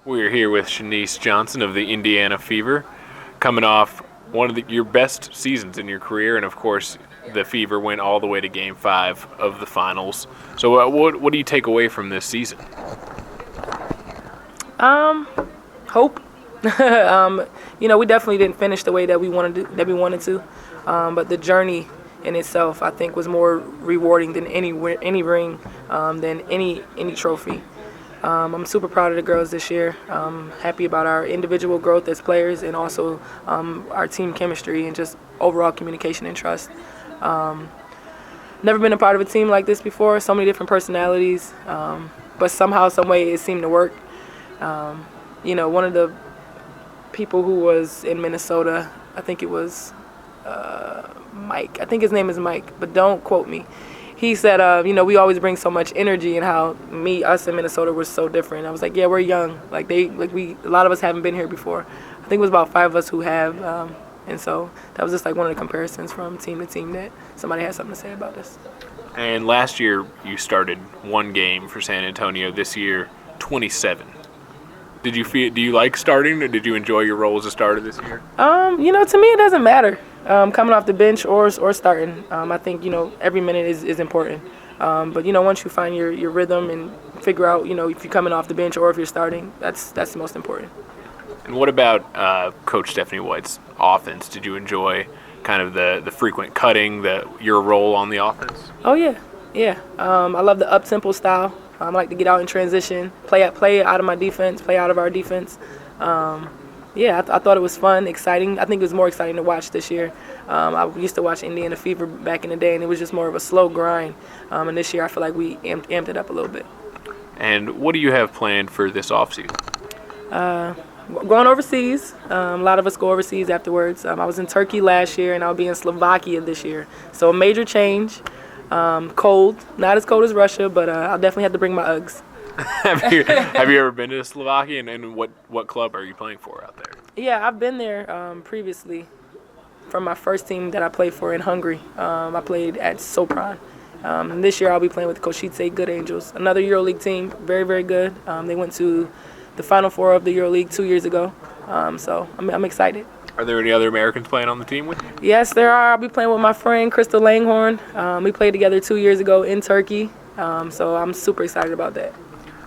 We're here with Shenise Johnson of the Indiana Fever, coming off one of your best seasons in your career, and of course, the Fever went all the way to Game 5 of the finals. So, what do you take away from this season? Hope. We definitely didn't finish the way that we wanted to, but the journey in itself, I think, was more rewarding than any ring, than any trophy. I'm super proud of the girls this year. Happy about our individual growth as players and also our team chemistry and just overall communication and trust. Never been a part of a team like this before, so many different personalities, but somehow, some way it seemed to work. One of the people who was in Minnesota, I think it was Mike. I think his name is Mike, but don't quote me. He said, we always bring so much energy, and how us in Minnesota were so different. I was like, yeah, we're young. A lot of us haven't been here before. I think it was about 5 of us who have, and so that was just like one of the comparisons from team to team that somebody had something to say about this. And last year you started 1 game for San Antonio. This year, 27. Do you like starting, or did you enjoy your role as a starter this year? To me it doesn't matter. Coming off the bench or starting. I think, every minute is important. But once you find your rhythm and figure out, if you're coming off the bench or if you're starting, that's the most important. And what about Coach Stephanie White's offense? Did you enjoy kind of the frequent cutting, your role on the offense? Oh, yeah. I love the up-tempo style. I like to get out in transition, play out of my defense, play out of our defense. I thought it was fun, exciting. I think it was more exciting to watch this year. I used to watch Indiana Fever back in the day, and it was just more of a slow grind. And this year I feel like we amped it up a little bit. And what do you have planned for this offseason? Going overseas. A lot of us go overseas afterwards. I was in Turkey last year, and I'll be in Slovakia this year. So a major change. Cold, not as cold as Russia, but I'll definitely have to bring my Uggs. Have you ever been to Slovakia, and what club are you playing for out there? Yeah, I've been there previously from my first team that I played for in Hungary. I played at Sopron. And this year I'll be playing with Košice Good Angels, another EuroLeague team, very, very good. They went to the Final Four of the EuroLeague 2 years ago, so I'm excited. Are there any other Americans playing on the team with you? Yes, there are. I'll be playing with my friend Crystal Langhorn. We played together 2 years ago in Turkey, so I'm super excited about that.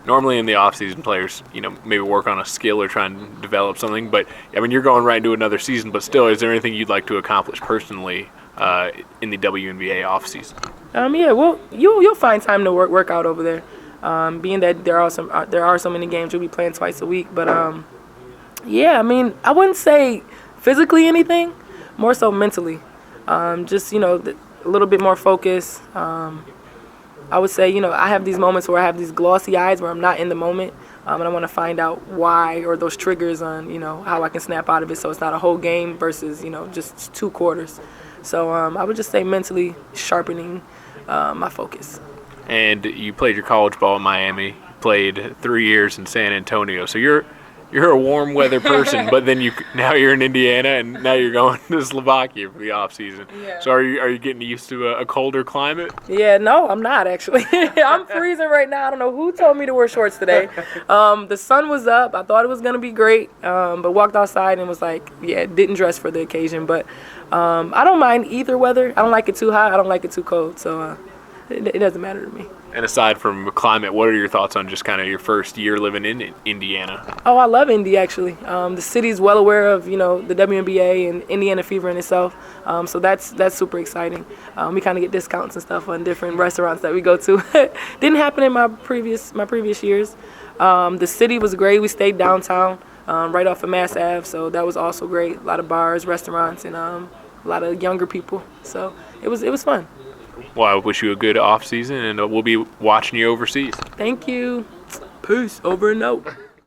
Normally in the off-season, players, maybe work on a skill or try and develop something. But, you're going right into another season. But still, is there anything you'd like to accomplish personally in the WNBA off-season? Well, you'll find time to work out over there. Being that there are so many games, you'll be playing twice a week. But, I wouldn't say physically anything, more so mentally. Just, a little bit more focus. I would say, I have these moments where I have these glossy eyes where I'm not in the moment, and I want to find out why, or those triggers on, how I can snap out of it so it's not a whole game versus, just 2 quarters. So I would just say mentally sharpening my focus. And you played your college ball in Miami, played 3 years in San Antonio, so you're a warm weather person, but then now you're in Indiana, and now you're going to Slovakia for the off season. Yeah. So are you getting used to a colder climate? Yeah, no, I'm not actually. I'm freezing right now. I don't know who told me to wear shorts today. The sun was up. I thought it was gonna be great, but walked outside and was like, didn't dress for the occasion. But I don't mind either weather. I don't like it too hot. I don't like it too cold. So it doesn't matter to me. And aside from climate, what are your thoughts on just kind of your first year living in Indiana? Oh, I love Indy, actually. The city's well aware of, the WNBA and Indiana Fever in itself. So that's super exciting. We kind of get discounts and stuff on different restaurants that we go to. Didn't happen in my previous years. The city was great. We stayed downtown, right off of Mass Ave, so that was also great. A lot of bars, restaurants, and a lot of younger people. So it was fun. Well, I wish you a good off season, and we'll be watching you overseas. Thank you. Peace. Over and out.